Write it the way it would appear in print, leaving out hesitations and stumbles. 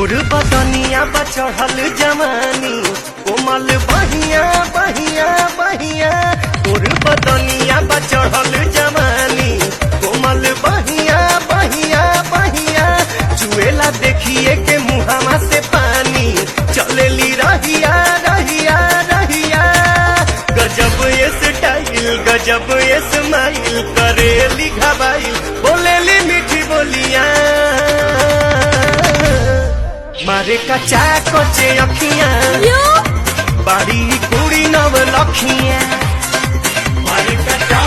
तोर बदनिया बचढ़ल जवानी कोमल बहिया बहिया बहिया तोर बदनिया बचढ़ल जवानी कोमल बहिया बहिया बहिया चुएला देखिए के मुहावा से पानी चलेली रहिया रहिया रहिया गजब ये स्टाइल गजब ये स्माइल करेली घबाइल बोलेली मीठी बोलिया मारे कचा कोचे अखियां बाड़ी कुड़ी नव लखियां मारे कचा